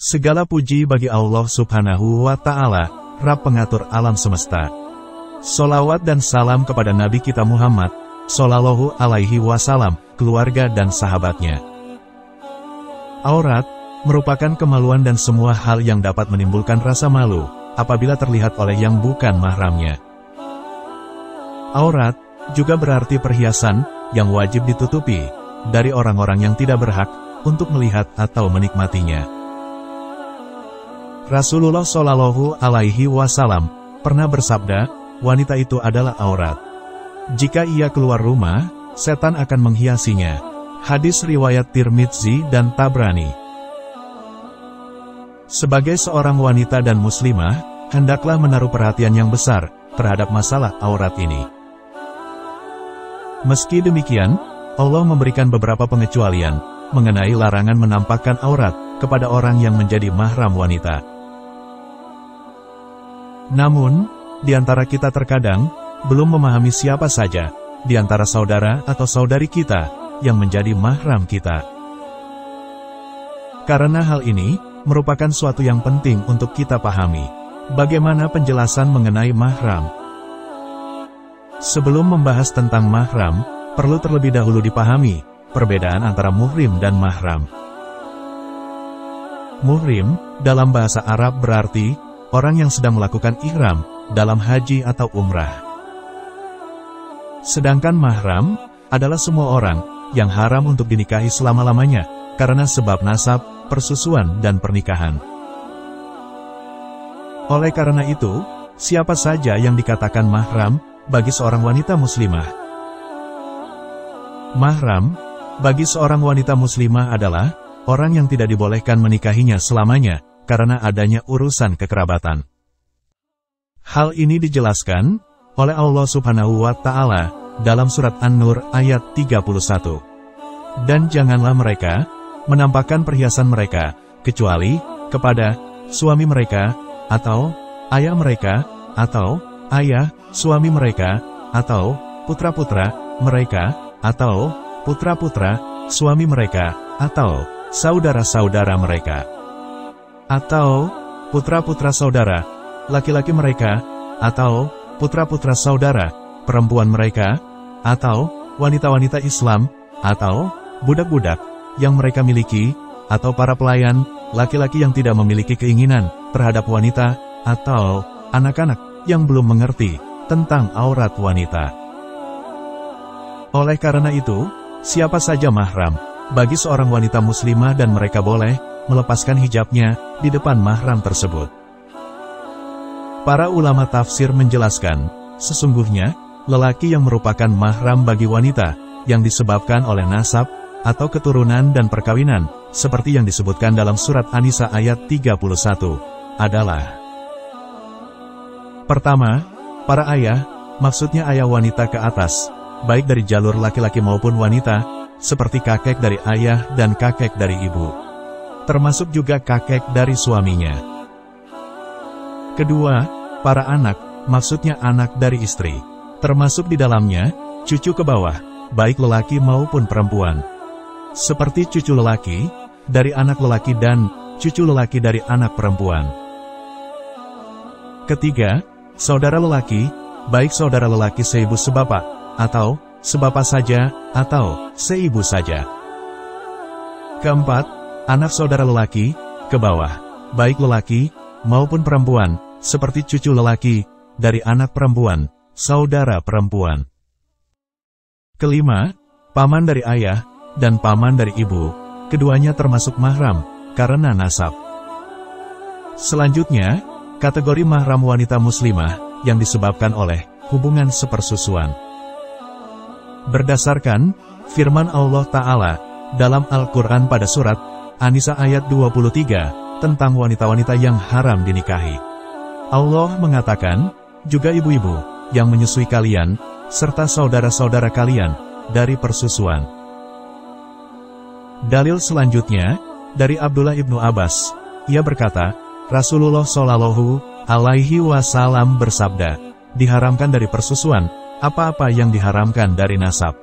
Segala puji bagi Allah Subhanahu wa Ta'ala, Rabb pengatur alam semesta. Sholawat dan salam kepada Nabi kita Muhammad Shallallahu Alaihi Wasallam, keluarga dan sahabatnya. Aurat merupakan kemaluan dan semua hal yang dapat menimbulkan rasa malu apabila terlihat oleh yang bukan mahramnya. Aurat juga berarti perhiasan yang wajib ditutupi dari orang-orang yang tidak berhak untuk melihat atau menikmatinya. Rasulullah Shallallahu Alaihi Wasallam pernah bersabda, wanita itu adalah aurat. Jika ia keluar rumah, setan akan menghiasinya. Hadis riwayat Tirmidzi dan Tabrani. Sebagai seorang wanita dan muslimah, hendaklah menaruh perhatian yang besar terhadap masalah aurat ini. Meski demikian, Allah memberikan beberapa pengecualian mengenai larangan menampakkan aurat kepada orang yang menjadi mahram wanita. Namun, di antara kita terkadang belum memahami siapa saja di antara saudara atau saudari kita yang menjadi mahram kita. Karena hal ini merupakan suatu yang penting untuk kita pahami. Bagaimana penjelasan mengenai mahram? Sebelum membahas tentang mahram, perlu terlebih dahulu dipahami perbedaan antara muhrim dan mahram. Muhrim dalam bahasa Arab berarti orang yang sedang melakukan ihram dalam haji atau umrah. Sedangkan mahram adalah semua orang yang haram untuk dinikahi selama-lamanya karena sebab nasab, persusuan, dan pernikahan. Oleh karena itu, siapa saja yang dikatakan mahram bagi seorang wanita muslimah? Mahram bagi seorang wanita muslimah adalah orang yang tidak dibolehkan menikahinya selamanya karena adanya urusan kekerabatan. Hal ini dijelaskan oleh Allah Subhanahu wa Ta'ala dalam surat An-Nur ayat 31. Dan janganlah mereka menampakkan perhiasan mereka kecuali kepada suami mereka atau ayah mereka atau ayah suami mereka atau putra-putra mereka atau putra-putra suami mereka atau saudara-saudara mereka atau putra-putra saudara laki-laki mereka atau putra-putra saudara perempuan mereka atau wanita-wanita Islam atau budak-budak yang mereka miliki atau para pelayan laki-laki yang tidak memiliki keinginan terhadap wanita atau anak-anak yang belum mengerti tentang aurat wanita. Oleh karena itu, siapa saja mahram bagi seorang wanita muslimah dan mereka boleh melepaskan hijabnya di depan mahram tersebut. Para ulama tafsir menjelaskan, sesungguhnya lelaki yang merupakan mahram bagi wanita yang disebabkan oleh nasab atau keturunan dan perkawinan, seperti yang disebutkan dalam surat An-Nisa ayat 31, adalah: pertama, para ayah, maksudnya ayah wanita ke atas, baik dari jalur laki-laki maupun wanita, seperti kakek dari ayah dan kakek dari ibu, termasuk juga kakek dari suaminya. Kedua, para anak, maksudnya anak dari istri, termasuk di dalamnya cucu ke bawah, baik lelaki maupun perempuan, seperti cucu lelaki dari anak lelaki dan cucu lelaki dari anak perempuan. Ketiga, saudara lelaki, baik saudara lelaki seibu sebapak, atau sebapak saja, atau seibu saja. Keempat, anak saudara lelaki ke bawah, baik lelaki maupun perempuan, seperti cucu lelaki dari anak perempuan, saudara perempuan. Kelima, paman dari ayah dan paman dari ibu, keduanya termasuk mahram karena nasab. Selanjutnya, kategori mahram wanita muslimah yang disebabkan oleh hubungan sepersusuan. Berdasarkan firman Allah Ta'ala dalam Al-Quran pada surat An-Nisa ayat 23 tentang wanita-wanita yang haram dinikahi. Allah mengatakan, juga ibu-ibu yang menyusui kalian, serta saudara-saudara kalian dari persusuan. Dalil selanjutnya, dari Abdullah ibnu Abbas, ia berkata, Rasulullah Shallallahu Alaihi Wasallam bersabda, diharamkan dari persusuan, apa-apa yang diharamkan dari nasab.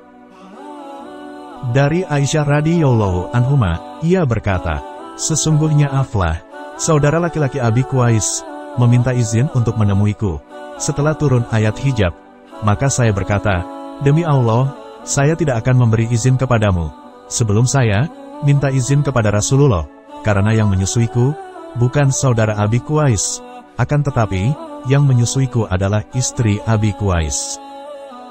Dari Aisyah radhiyallahu anhuma, ia berkata, sesungguhnya Aflah saudara laki-laki Abi Qais, meminta izin untuk menemuiku. Setelah turun ayat hijab, maka saya berkata, demi Allah, saya tidak akan memberi izin kepadamu, sebelum saya minta izin kepada Rasulullah, karena yang menyusuiku bukan saudara Abi Qais, akan tetapi, yang menyusuiku adalah istri Abi Qais.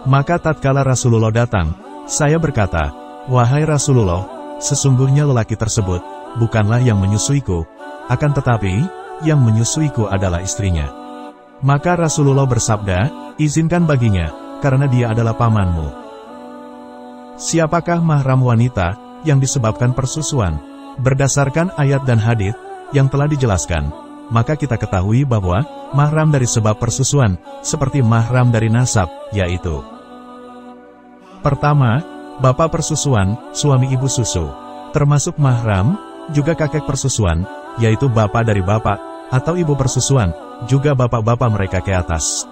Maka tatkala Rasulullah datang, saya berkata, wahai Rasulullah, sesungguhnya lelaki tersebut bukanlah yang menyusuiku, akan tetapi, yang menyusuiku adalah istrinya. Maka Rasulullah bersabda, izinkan baginya, karena dia adalah pamanmu. Siapakah mahram wanita yang disebabkan persusuan? Berdasarkan ayat dan hadits yang telah dijelaskan, maka kita ketahui bahwa mahram dari sebab persusuan, seperti mahram dari nasab, yaitu pertama, bapak persusuan, suami ibu susu, termasuk mahram, juga kakek persusuan, yaitu bapak dari bapak, atau ibu persusuan, juga bapak-bapak mereka ke atas.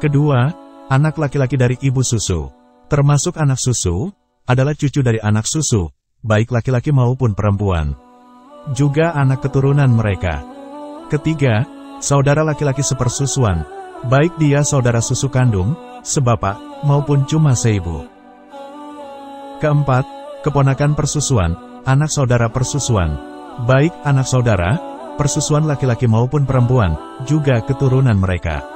Kedua, anak laki-laki dari ibu susu, termasuk anak susu, adalah cucu dari anak susu, baik laki-laki maupun perempuan. Juga anak keturunan mereka. Ketiga, saudara laki-laki sepersusuan, baik dia saudara susu kandung, sebapak, maupun cuma seibu. Keempat, keponakan persusuan, anak saudara persusuan, baik anak saudara, persusuan laki-laki maupun perempuan, juga keturunan mereka.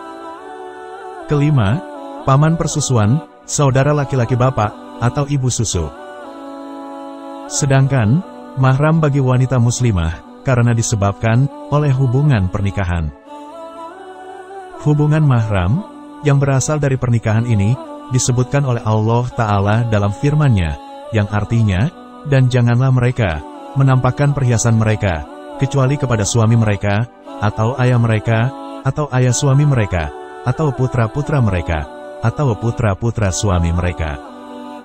Kelima, paman persusuan, saudara laki-laki bapak, atau ibu susu. Sedangkan, mahram bagi wanita muslimah, karena disebabkan oleh hubungan pernikahan. Hubungan mahram, yang berasal dari pernikahan ini, disebutkan oleh Allah Ta'ala dalam firman-Nya, yang artinya, dan janganlah mereka menampakkan perhiasan mereka, kecuali kepada suami mereka, atau ayah mereka, atau ayah suami mereka, atau putra-putra mereka, atau putra-putra suami mereka.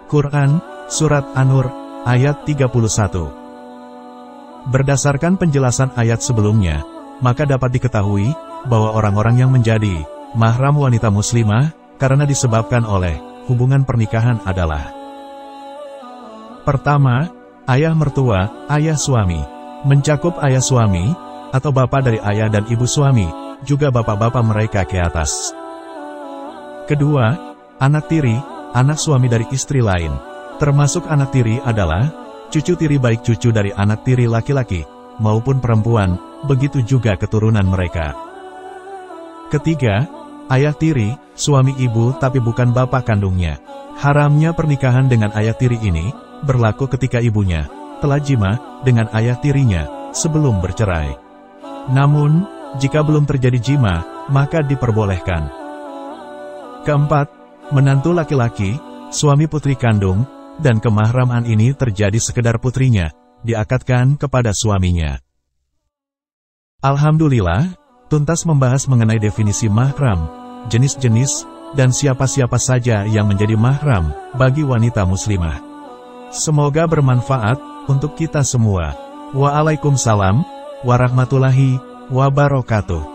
Quran, Surat An-Nur, ayat 31. Berdasarkan penjelasan ayat sebelumnya, maka dapat diketahui bahwa orang-orang yang menjadi mahram wanita muslimah, karena disebabkan oleh hubungan pernikahan adalah pertama, ayah mertua, ayah suami, mencakup ayah suami, atau bapak dari ayah dan ibu suami, juga bapak-bapak mereka ke atas. Kedua, anak tiri, anak suami dari istri lain, termasuk anak tiri adalah cucu tiri baik cucu dari anak tiri laki-laki, maupun perempuan, begitu juga keturunan mereka. Ketiga, ayah tiri, suami ibu tapi bukan bapak kandungnya. Haramnya pernikahan dengan ayah tiri ini, berlaku ketika ibunya telah jima dengan ayah tirinya sebelum bercerai. Namun, jika belum terjadi jima, maka diperbolehkan. Keempat, menantu laki-laki, suami putri kandung, dan kemahraman ini terjadi sekedar putrinya, diakadkan kepada suaminya. Alhamdulillah, tuntas membahas mengenai definisi mahram, jenis-jenis, dan siapa-siapa saja yang menjadi mahram bagi wanita muslimah. Semoga bermanfaat untuk kita semua. Waalaikumsalam warahmatullahi wabarakatuh.